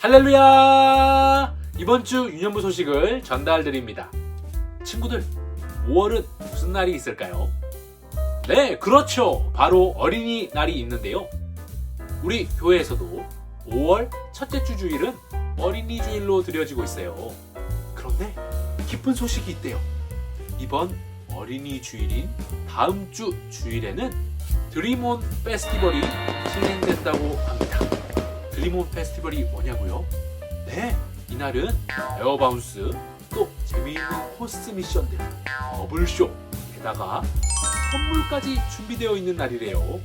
할렐루야! 이번 주 유년부 소식을 전달드립니다. 친구들, 5월은 무슨 날이 있을까요? 네, 그렇죠. 바로 어린이날이 있는데요. 우리 교회에서도 5월 첫째 주 주일은 어린이 주일로 드려지고 있어요. 그런데 기쁜 소식이 있대요. 이번 어린이 주일인 다음 주 주일에는 드림온 페스티벌이 진행된다고 합니다. 드림온 페스티벌이 뭐냐고요? 네, 이날은 에어바운스, 또 재미있는 호스 미션들, 버블쇼, 게다가 선물까지 준비되어 있는 날이래요.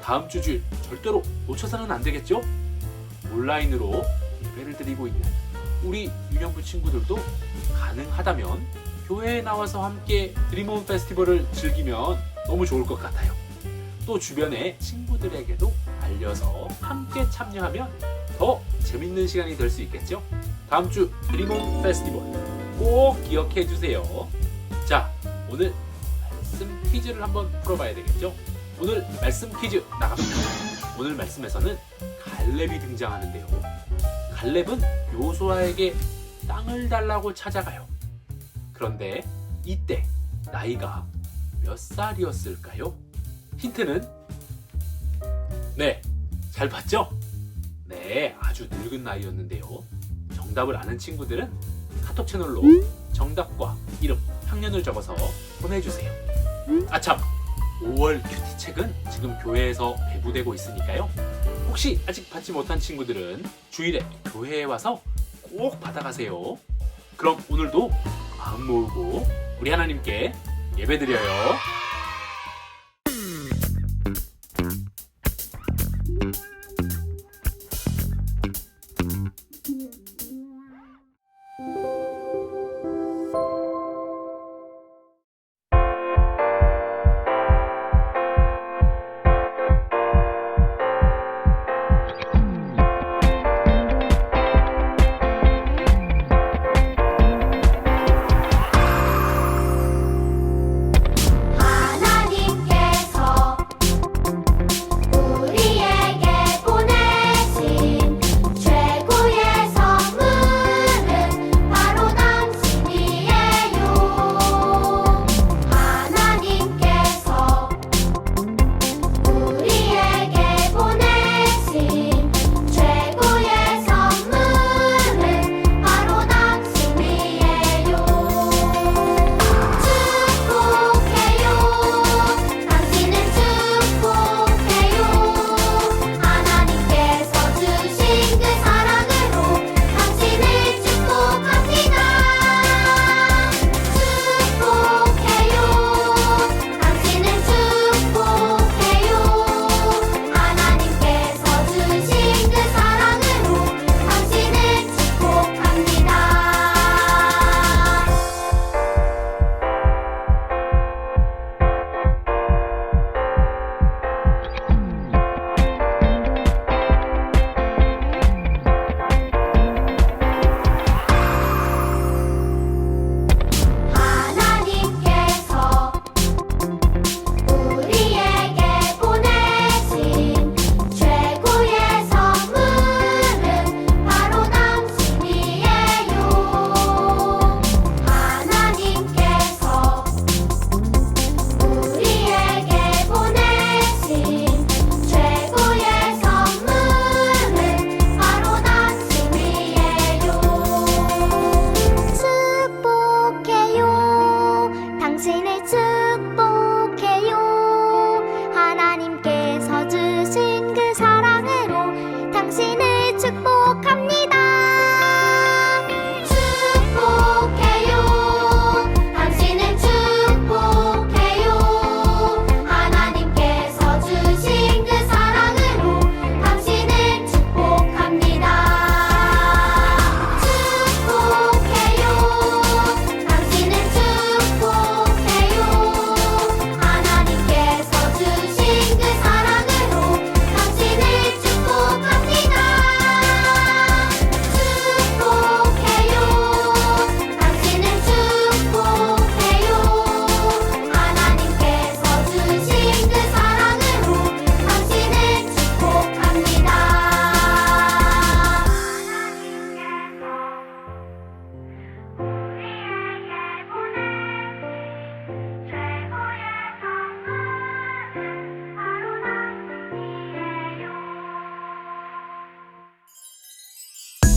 다음 주 주일 절대로 놓쳐서는 안 되겠죠? 온라인으로 예배를 드리고 있는 우리 유년부 친구들도 가능하다면 교회에 나와서 함께 드림온 페스티벌을 즐기면 너무 좋을 것 같아요. 또 주변의 친구들에게도 알려서 함께 참여하면 더 재밌는 시간이 될 수 있겠죠? 다음 주 드림온 페스티벌 꼭 기억해 주세요. 자, 오늘 말씀 퀴즈를 한번 풀어봐야 되겠죠? 오늘 말씀 퀴즈 나갑니다. 오늘 말씀에서는 갈렙이 등장하는데요. 갈렙은 요수아에게 땅을 달라고 찾아가요. 그런데 이때 나이가 몇 살이었을까요? 힌트는 네, 잘 봤죠? 네, 아주 늙은 나이였는데요. 정답을 아는 친구들은 카톡 채널로 정답과 이름, 학년을 적어서 보내주세요. 아참, 5월 큐티책은 지금 교회에서 배부되고 있으니까요. 혹시 아직 받지 못한 친구들은 주일에 교회에 와서 꼭 받아가세요. 그럼 오늘도 마음 모으고 우리 하나님께 예배드려요.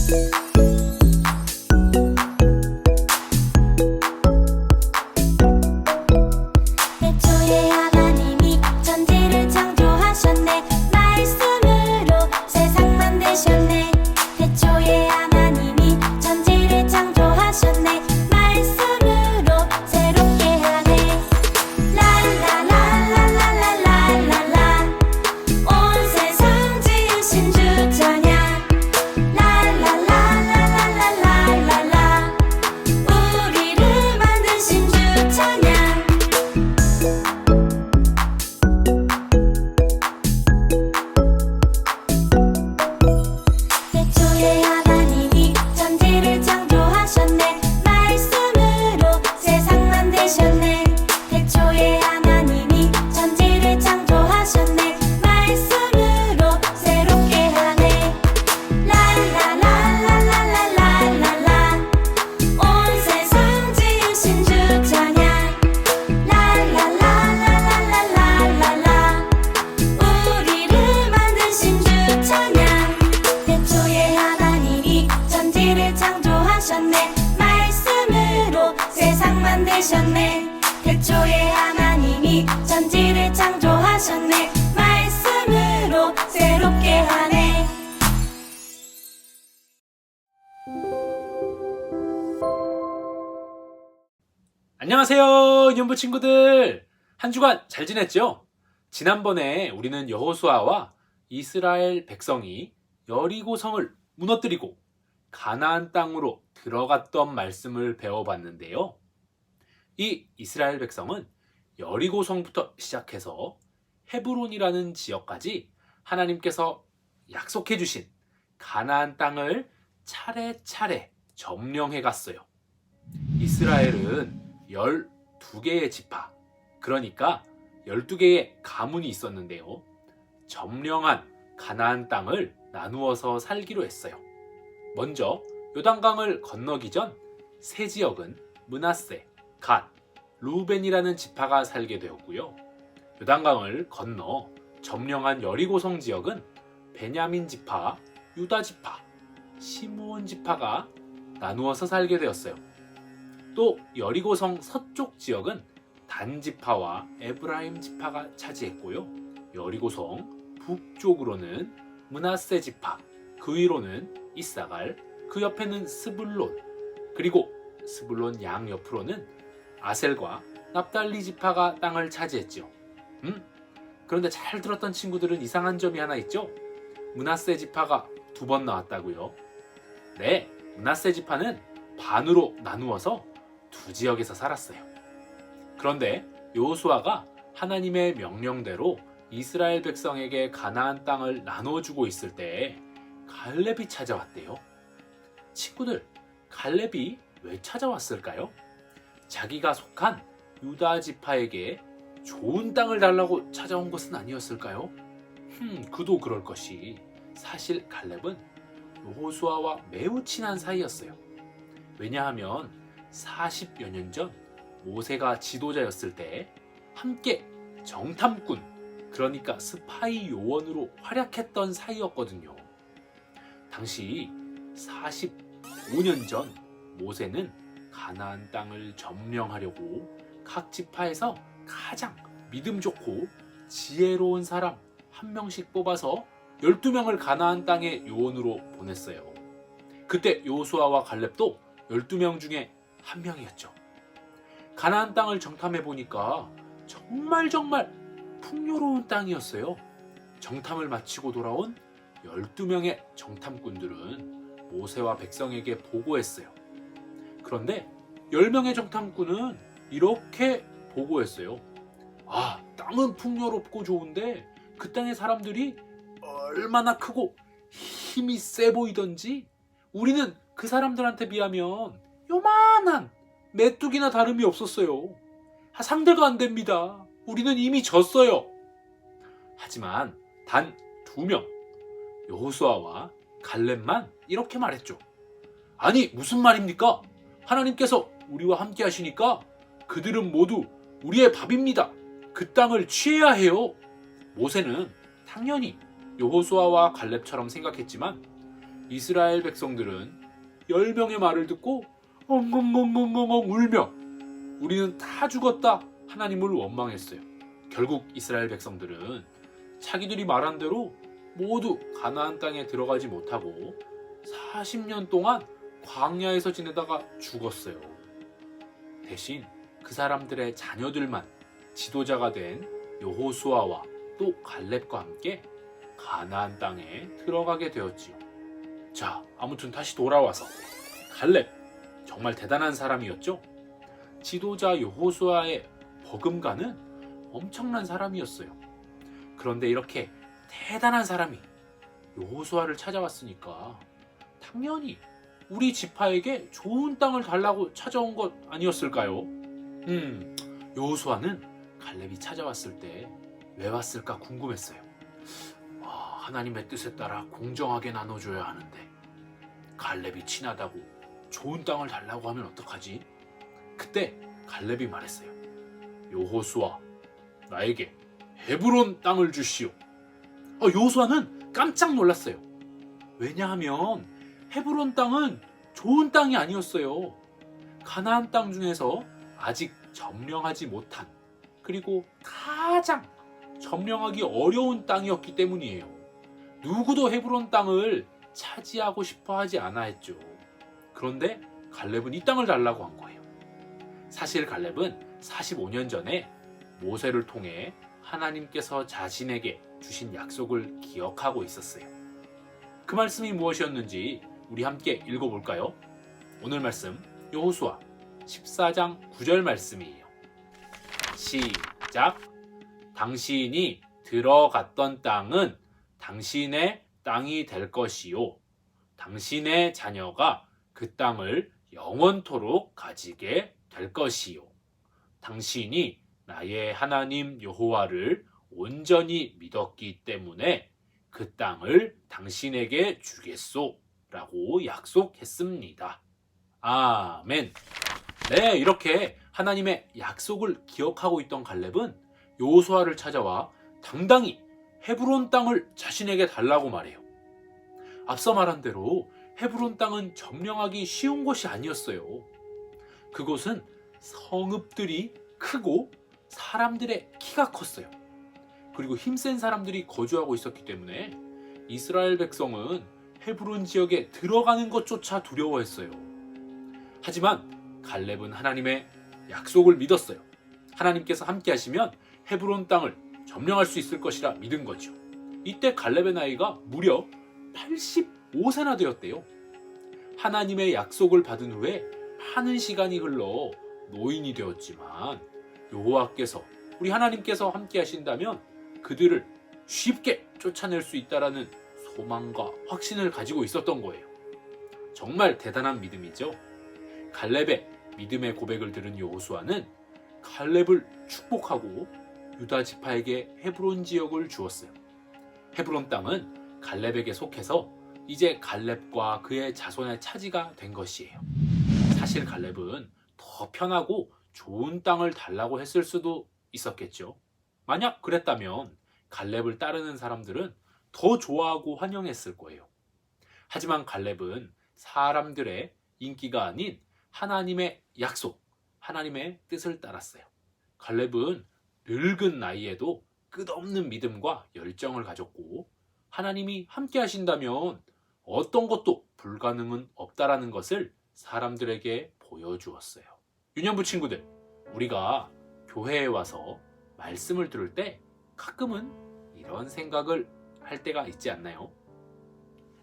태초에 하나님이 천지를 창조하셨네. 말씀으로 세상 만드셨네. 태초에 하나님이 천지를 창조하셨네. 말씀으로 새롭게 하네. 랄랄랄랄랄랄랄라. 온 세상 지으신 주 찬양. 랄랄랄랄랄랄라. 우리를 만드신 주 찬양. 태초에 하나님이 천지를 창조하셨네. 말씀으로 세상 만드셨네. 태초에 하나님이 천지를 창조하셨네. 말씀으로 새롭게 하네. 랄랄랄랄랄랄라. 온 세상 지으신 주 찬양. 랄랄랄랄랄랄라. 우리를 만드신 주 찬양. 태초에 하나님이 천지를 창조하셨네. 말씀으로 세상 만드셨네. 태초에 하나님이 천지를 창조하셨네. 말씀으로 새롭게 하네. 안녕하세요, 연부 친구들. 한 주간 잘 지냈죠? 지난번에 우리는 여호수아와 이스라엘 백성이 여리고성을 무너뜨리고 가나안 땅으로 들어갔던 말씀을 배워봤는데요. 이 이스라엘 백성은 여리고성부터 시작해서 헤브론이라는 지역까지 하나님께서 약속해 주신 가나안 땅을 차례차례 점령해 갔어요. 이스라엘은 12개의 지파, 그러니까 12개의 가문이 있었는데요. 점령한 가나안 땅을 나누어서 살기로 했어요. 먼저 요단강을 건너기 전 세 지역은 므낫세, 갓, 루벤이라는 지파가 살게 되었고요. 요단강을 건너 점령한 여리고성 지역은 베냐민 지파, 유다 지파, 시므온 지파가 나누어서 살게 되었어요. 또 여리고성 서쪽 지역은 단 지파와 에브라임 지파가 차지했고요. 여리고성 북쪽으로는 므낫세 지파, 그 위로는 이사갈, 그 옆에는 스불론, 그리고 스불론 양옆으로는 아셀과 납달리 지파가 땅을 차지했죠. 그런데 잘 들었던 친구들은 이상한 점이 하나 있죠? 므낫세 지파가 2번 나왔다고요? 네, 므낫세 지파는 반으로 나누어서 2지역에서 살았어요. 그런데 여호수아가 하나님의 명령대로 이스라엘 백성에게 가나안 땅을 나눠주고 있을 때 갈렙이 찾아왔대요. 친구들, 갈렙이 왜 찾아왔을까요? 자기가 속한 유다 지파에게 좋은 땅을 달라고 찾아온 것은 아니었을까요? 그도 그럴 것이, 사실 갈렙은 여호수아와 매우 친한 사이였어요. 왜냐하면 40여 년 전 모세가 지도자였을 때 함께 정탐꾼, 그러니까 스파이 요원으로 활약했던 사이였거든요. 당시 45년 전 모세는 가나안 땅을 점령하려고 각 지파에서 가장 믿음 좋고 지혜로운 사람 한 명씩 뽑아서 12명을 가나안 땅의 요원으로 보냈어요. 그때 여호수아와 갈렙도 12명 중에 한 명이었죠. 가나안 땅을 정탐해 보니까 정말 풍요로운 땅이었어요. 정탐을 마치고 돌아온 12명의 정탐꾼들은 모세와 백성에게 보고했어요. 그런데 10명의 정탐꾼은 이렇게 보고했어요. 땅은 풍요롭고 좋은데 그 땅의 사람들이 얼마나 크고 힘이 세 보이던지 우리는 그 사람들한테 비하면 요만한 메뚜기나 다름이 없었어요. 상대가 안 됩니다. 우리는 이미 졌어요. 하지만 단 2명, 여호수아와 갈렙만 이렇게 말했죠. 아니, 무슨 말입니까? 하나님께서 우리와 함께 하시니까 그들은 모두 우리의 밥입니다. 그 땅을 취해야 해요. 모세는 당연히 여호수아와 갈렙처럼 생각했지만 이스라엘 백성들은 10명의 말을 듣고 엉엉엉엉엉 울며 우리는 다 죽었다 하나님을 원망했어요. 결국 이스라엘 백성들은 자기들이 말한 대로 모두 가나안 땅에 들어가지 못하고 40년 동안 광야에서 지내다가 죽었어요. 대신 그 사람들의 자녀들만 지도자가 된 여호수아와 또 갈렙과 함께 가나안 땅에 들어가게 되었지요. 자, 아무튼 다시 돌아와서 갈렙 정말 대단한 사람이었죠. 지도자 여호수아의 버금가는 엄청난 사람이었어요. 그런데 이렇게 대단한 사람이 여호수아를 찾아왔으니까 당연히 우리 지파에게 좋은 땅을 달라고 찾아온 것 아니었을까요? 여호수아는 갈렙이 찾아왔을 때 왜 왔을까 궁금했어요. 하나님의 뜻에 따라 공정하게 나눠줘야 하는데 갈렙이 친하다고 좋은 땅을 달라고 하면 어떡하지? 그때 갈렙이 말했어요. 여호수아, 나에게 헤브론 땅을 주시오. 여호수아는 깜짝 놀랐어요. 왜냐하면 헤브론 땅은 좋은 땅이 아니었어요. 가나안 땅 중에서 아직 점령하지 못한, 그리고 가장 점령하기 어려운 땅이었기 때문이에요. 누구도 헤브론 땅을 차지하고 싶어 하지 않아 했죠. 그런데 갈렙은 이 땅을 달라고 한 거예요. 사실 갈렙은 45년 전에 모세를 통해 하나님께서 자신에게 주신 약속을 기억하고 있었어요. 그 말씀이 무엇이었는지 우리 함께 읽어볼까요? 오늘 말씀 여호수아 14장 9절 말씀이에요. 시작. 당신이 들어갔던 땅은 당신의 땅이 될 것이요. 당신의 자녀가 그 땅을 영원토록 가지게 될 것이요. 당신이 나의 하나님 여호와를 온전히 믿었기 때문에 그 땅을 당신에게 주겠소 라고 약속했습니다. 아멘. 네, 이렇게 하나님의 약속을 기억하고 있던 갈렙은 여호수아를 찾아와 당당히 헤브론 땅을 자신에게 달라고 말해요. 앞서 말한 대로 헤브론 땅은 점령하기 쉬운 곳이 아니었어요. 그곳은 성읍들이 크고 사람들의 키가 컸어요. 그리고 힘센 사람들이 거주하고 있었기 때문에 이스라엘 백성은 헤브론 지역에 들어가는 것조차 두려워했어요. 하지만 갈렙은 하나님의 약속을 믿었어요. 하나님께서 함께 하시면 헤브론 땅을 점령할 수 있을 것이라 믿은 거죠. 이때 갈렙의 나이가 무려 85세나 되었대요. 하나님의 약속을 받은 후에 많은 시간이 흘러 노인이 되었지만 여호와께서, 우리 하나님께서 함께 하신다면 그들을 쉽게 쫓아낼 수 있다라는 소망과 확신을 가지고 있었던 거예요. 정말 대단한 믿음이죠. 갈렙의 믿음의 고백을 들은 여호수아는 갈렙을 축복하고 유다 지파에게 헤브론 지역을 주었어요. 헤브론 땅은 갈렙에게 속해서 이제 갈렙과 그의 자손의 차지가 된 것이에요. 사실 갈렙은 더 편하고 좋은 땅을 달라고 했을 수도 있었겠죠. 만약 그랬다면 갈렙을 따르는 사람들은 더 좋아하고 환영했을 거예요. 하지만 갈렙은 사람들의 인기가 아닌 하나님의 약속, 하나님의 뜻을 따랐어요. 갈렙은 늙은 나이에도 끝없는 믿음과 열정을 가졌고 하나님이 함께 하신다면 어떤 것도 불가능은 없다라는 것을 사람들에게 보여주었어요. 유년부 친구들, 우리가 교회에 와서 말씀을 들을 때 가끔은 이런 생각을 할 때가 있지 않나요?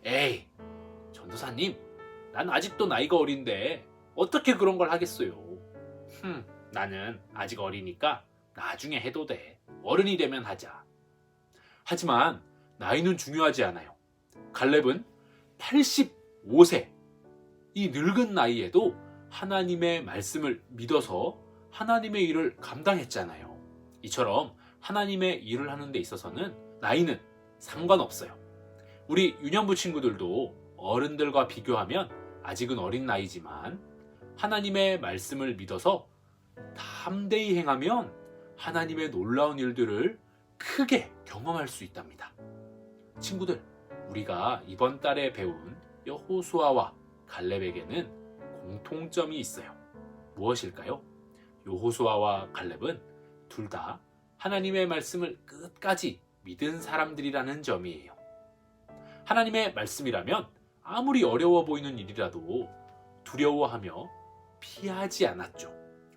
에이, 전도사님, 난 아직도 나이가 어린데 어떻게 그런 걸 하겠어요? 나는 아직 어리니까 나중에 해도 돼. 어른이 되면 하자. 하지만 나이는 중요하지 않아요. 갈렙은 85세, 이 늙은 나이에도 하나님의 말씀을 믿어서 하나님의 일을 감당했잖아요. 이처럼 하나님의 일을 하는 데 있어서는 나이는 상관없어요. 우리 유년부 친구들도 어른들과 비교하면 아직은 어린 나이지만 하나님의 말씀을 믿어서 담대히 행하면 하나님의 놀라운 일들을 크게 경험할 수 있답니다. 친구들, 우리가 이번 달에 배운 여호수아와 갈렙에게는 공통점이 있어요. 무엇일까요? 여호수아와 갈렙은 둘 다 하나님의 말씀을 끝까지 믿은 사람들이라는 점이에요. 하나님의 말씀이라면 아무리 어려워 보이는 일이라도 두려워하며 피하지 않았죠.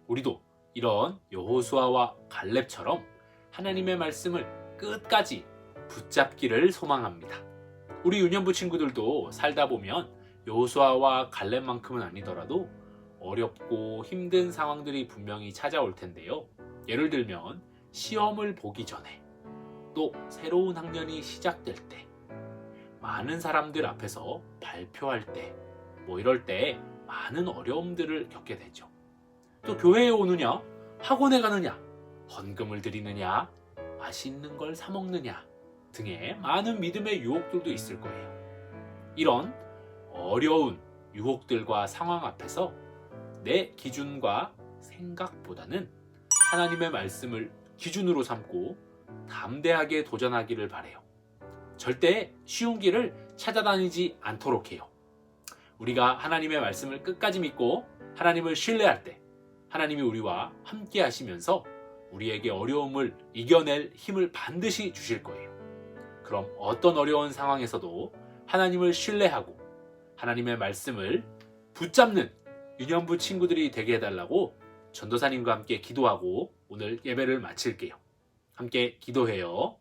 우리도 이런 여호수아와 갈렙처럼 하나님의 말씀을 끝까지 붙잡기를 소망합니다. 우리 유년부 친구들도 살다 보면 여호수아와 갈렙만큼은 아니더라도 어렵고 힘든 상황들이 분명히 찾아올 텐데요. 예를 들면 시험을 보기 전에, 또 새로운 학년이 시작될 때, 많은 사람들 앞에서 발표할 때, 이럴 때 많은 어려움들을 겪게 되죠. 또 교회에 오느냐, 학원에 가느냐, 헌금을 드리느냐, 맛있는 걸 사 먹느냐 등의 많은 믿음의 유혹들도 있을 거예요. 이런 어려운 유혹들과 상황 앞에서 내 기준과 생각보다는 하나님의 말씀을 기준으로 삼고 담대하게 도전하기를 바라요. 절대 쉬운 길을 찾아다니지 않도록 해요. 우리가 하나님의 말씀을 끝까지 믿고 하나님을 신뢰할 때 하나님이 우리와 함께 하시면서 우리에게 어려움을 이겨낼 힘을 반드시 주실 거예요. 그럼 어떤 어려운 상황에서도 하나님을 신뢰하고 하나님의 말씀을 붙잡는 유년부 친구들이 되게 해달라고 전도사님과 함께 기도하고 오늘 예배를 마칠게요. 함께 기도해요.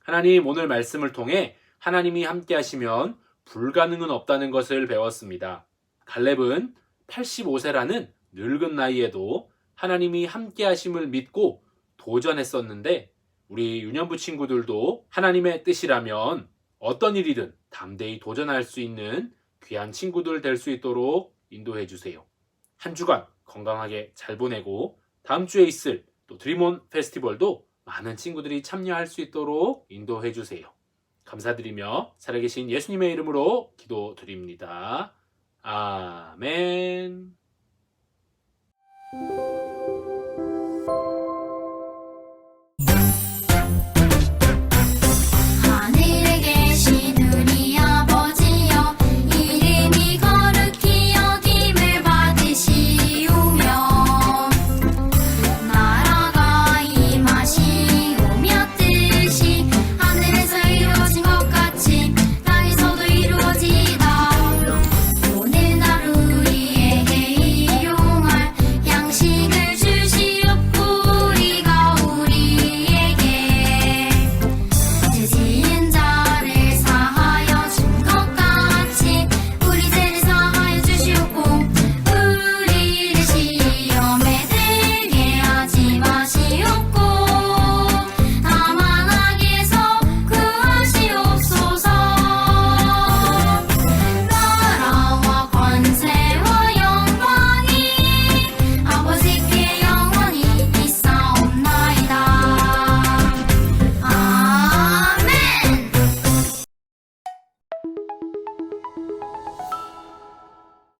하나님, 오늘 말씀을 통해 하나님이 함께 하시면 불가능은 없다는 것을 배웠습니다. 갈렙은 85세라는 늙은 나이에도 하나님이 함께 하심을 믿고 도전했었는데 우리 유년부 친구들도 하나님의 뜻이라면 어떤 일이든 담대히 도전할 수 있는 귀한 친구들 될 수 있도록 인도해 주세요. 한 주간 건강하게 잘 보내고 다음 주에 있을 또 드림온 페스티벌도 많은 친구들이 참여할 수 있도록 인도해 주세요. 감사드리며 살아계신 예수님의 이름으로 기도드립니다. 아멘.